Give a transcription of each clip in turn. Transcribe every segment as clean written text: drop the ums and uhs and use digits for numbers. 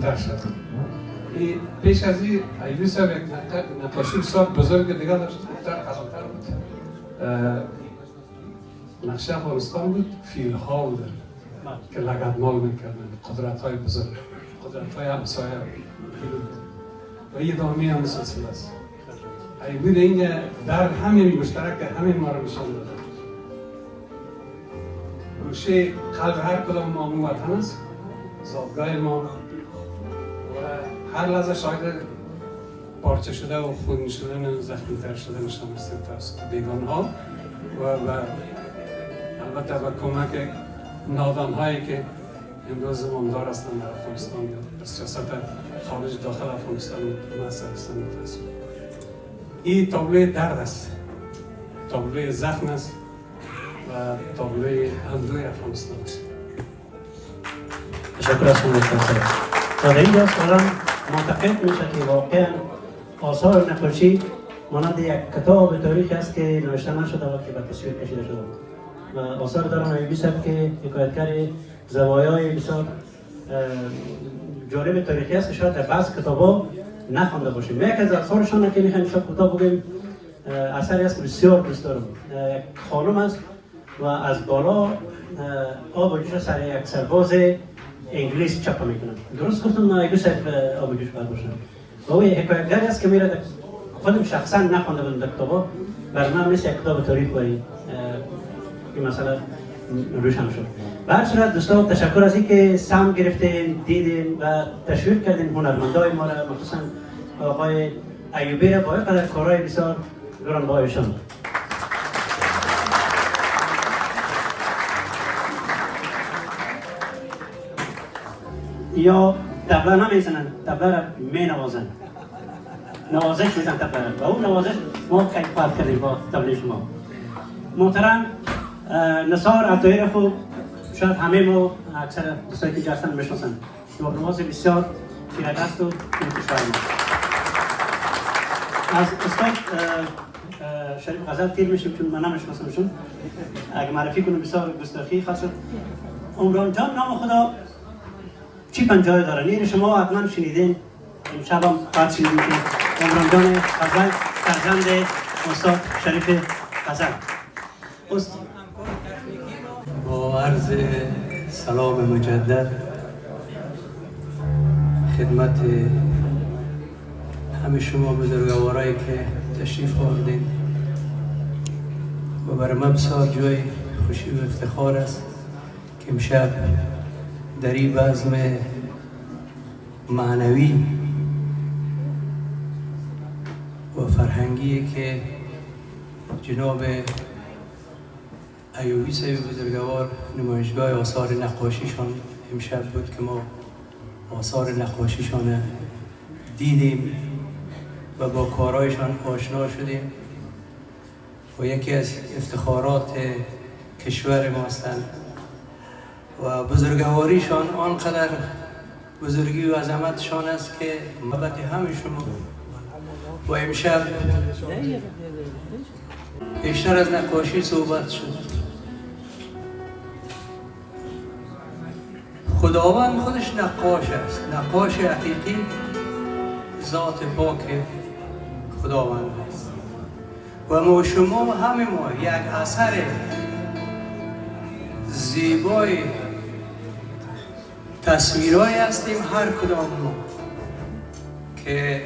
شد. پیش از این ایوبی صاحب یک نقاشی بسیار بزرگ دیگه داشت، در قلمتر بود. نقشه افغانستان بود، فیل ها بودن که لگدمال میکردن، قدرت های بزرگ، قدرت های همسایه و یه دامی هم سلسله است. ایوبی اینجا در همین مشترک همین ما رو نشان داده. روشه قلب هر کدام ما همون وطن است، زادگاه ما، و هر لحظه شاید پارچه شده و خون شدن زخمی تر شده نشان هستیم توسط بیگان ها و البته با کمک نادان هایی که امروز زمامدار هستند در افغانستان یا در سیاست خارج داخل افغانستان مطرح هستند. این تابلوی درد است، تابلوی زخم است و تابلوی اندوه افغانستان است. تشکر از شما دکتر. در اینجا آدم معتقد میشه که واقعا آثار نقاشی مانند یک کتاب تاریخی است که نوشته نشده و که به تصویر کشیده شده و آثار دارن ایوبی صاحب که حکایتگر زوایای بسیار جالب تاریخی است که شاید در بعض کتاب‌ها نخوانده باشیم. یک از آثارشان که می‌خوایم شاید کوتاه بگیم اثری است که بسیار دوست دارم. یک خانم است و از بالا آب و جوش سر یک سرباز انگلیس چاپ میکنن. درست گفتم ایوبی صاحب آب و جوش باید باشن. و او حکایتگری است که میره خودم شخصا نخوانده بودم در کتاب‌ها، برای من مثل یک کتاب تاریخ این مسئله روشن شد. به هر صورت دوستان تشکر از اینکه سهم گرفتین، دیدین و تشویق کردین هنرمندای ما را، مخصوصا آقای ایوبی را با اینقدر کارهای بسیار گرانبهایشان. یا طبله نمیزنن، طبله را مینوازن، نوازش میزن طبله را و اون نوازش ما خیلی فرق کردیم با طبله شما. محترم نثار عطایی را خوب شاید همه ما اکثر دوستایی که جستن میشناسن. نواز بسیار پیرادست و کشورم. از استاد شریف غزل تیر میشیم چون من نمیشناسمشون. اگه معرفی کنم بسیار گستاخی خواهد شد. عمران جان نام خدا چی پنجاه دارن؟ این شما حتما شنیدین، امشب هم خواهد شنیدین که عمران جان غزل فرزند استاد شریف غزل. با عرض سلام مجدد خدمت همه شما بزرگوارایی که تشریف آوردین و برای من بسیار جای خوشی و افتخار است که امشب در این بزم معنوی و فرهنگی که جناب ایوبی صاحب بزرگوار نمایشگاه آثار نقاشیشان امشب بود که ما آثار نقاشیشان دیدیم و با کارهایشان آشنا شدیم و یکی از افتخارات کشور ما هستند و بزرگواریشان آنقدر بزرگی و عظمتشان است که محبت همه شما و امشب بیشتر از نقاشی صحبت شد. خداوند خودش نقاش است، نقاش حقیقی ذات پاک خداوند است و ما شما و همه ما یک اثر زیبای تصویرهایی هستیم هر کدام ما که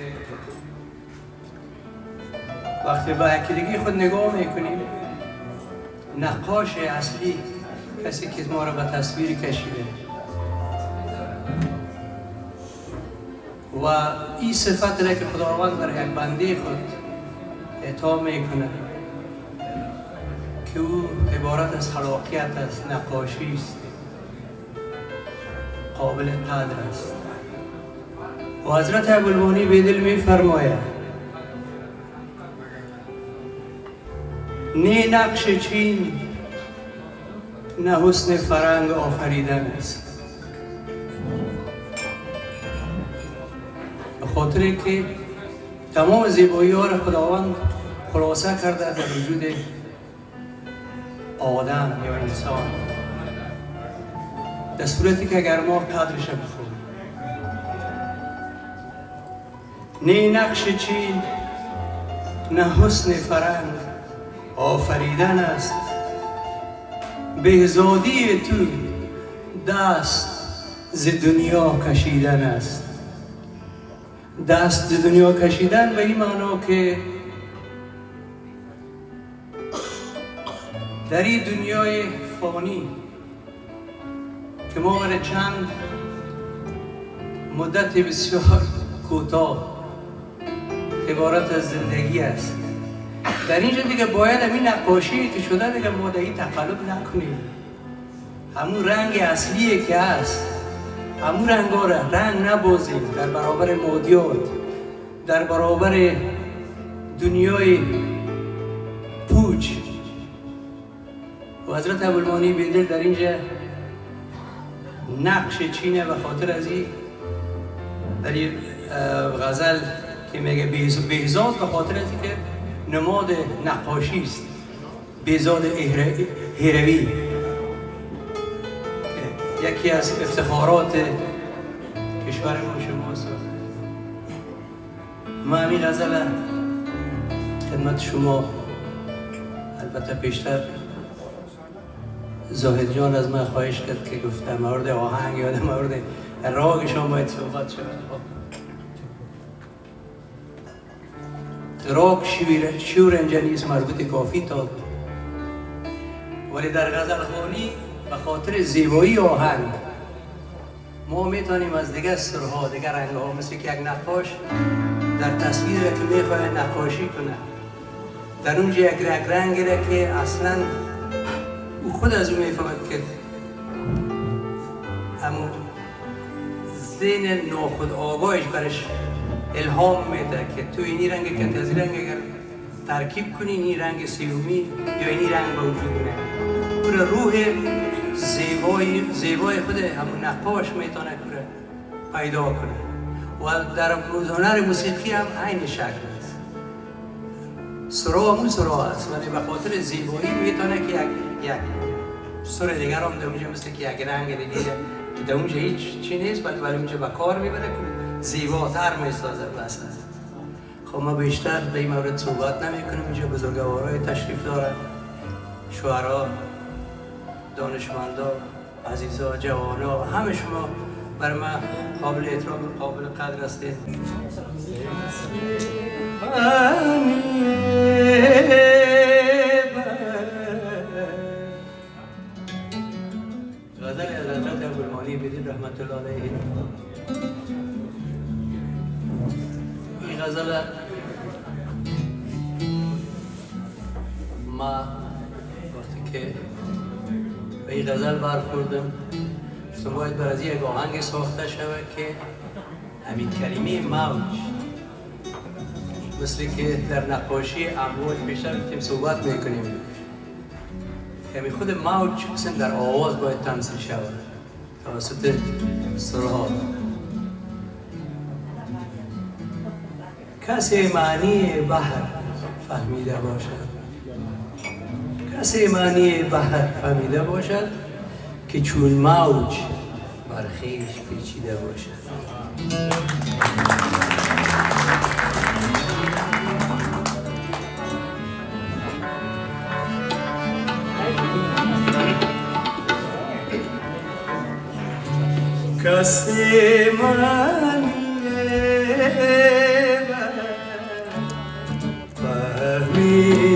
وقتی به یکدیگر خود نگاه میکنیم نقاش اصلی کسی که ما را به تصویر کشیده و این صفت را که خداوند بر یک بنده خود اعطا میکنه که او عبارت از خلاقیت است، نقاشی است، قابل قدر است و حضرت ابوالمانی بیدل میفرماید نه نقش چین نه حسن فرنگ آفریدن است. به خاطر که تمام زیبایی ها را خداوند خلاصه کرده در وجود آدم یا انسان، در صورتی که اگر ما قدرش بخوریم نه نقش چین نه حسن فرنگ آفریدن است. بهزادی تو دست ز دنیا کشیدن است. دست ز دنیا کشیدن به این معنا که در این دنیای فانی که ما برای چند مدت بسیار کوتاه عبارت از زندگی است، در اینجا دیگه باید همین نقاشی که شده دیگه ما در این تقلب نکنیم. همون رنگ اصلیه که هست همون رنگا را رنگ نبازیم در برابر مادیات، در برابر دنیای پوچ. و حضرت ابوالمانی بیدل در اینجا نقش چینه و خاطر از این در این غزل که میگه بهزاد به خاطر از که نماد نقاشی است. بهزاد هروی یکی از افتخارات کشور ما شماست. ما همین غزل خدمت شما البته پیشتر زاهد جان از من خواهش کرد که گفتم مورد آهنگ یا مورد راگشان باید صحبت شود. راگ شور اینجا نیست مربوط کافی تا، ولی در غزل خوانی به خاطر زیبایی آهنگ ما میتونیم از دیگر سرها دیگر رنگها مثل که یک نقاش در تصویر که میخواد نقاشی کنه در اونجا یک رنگی را که اصلا او خود از اون میفهمد که همون ذهن ناخود آگاهش برش الهام میده که تو اینی رنگ که از این رنگ اگر ترکیب کنی این رنگ سیومی یا اینی رنگ به وجود میاد. او روح زیبای خود همون نقاش میتونه پیدا کنه و در هنر موسیقی هم عین شکل است. سرا همون سرا است ولی به خاطر زیبایی میتونه که یک سر دیگر هم در اونجا مثل که یک رنگ دیگه که در اونجا هیچ چی نیست ولی اونجا به کار میبره که زیباتر میسازه. بس است. خب ما بیشتر به این مورد صحبت نمی کنیم. اینجا بزرگوارای تشریف دارن، شعرا، دانشمندا، عزیزا، جوانا، همه شما برای من قابل احترام و قابل قدر هستید. غزل از حضرت ابوالمانی بیدل رحمت الله علیه. این غزل ما وقتی که به این غزل برخوردم گفتم باید بر از یک آهنگ ساخته شود که همین کلمه موج مثل که در نقاشی امواج بیشتر میتونیم صحبت میکنیم همین خود موج مثلا در آواز باید تمثیل شود توسط سرها. کسی معنی بحر فهمیده باشد، کسی معنی بحر فهمیده باشد که چون موج بر خویش پیچیده باشد. کسی معنی بحر فهمیده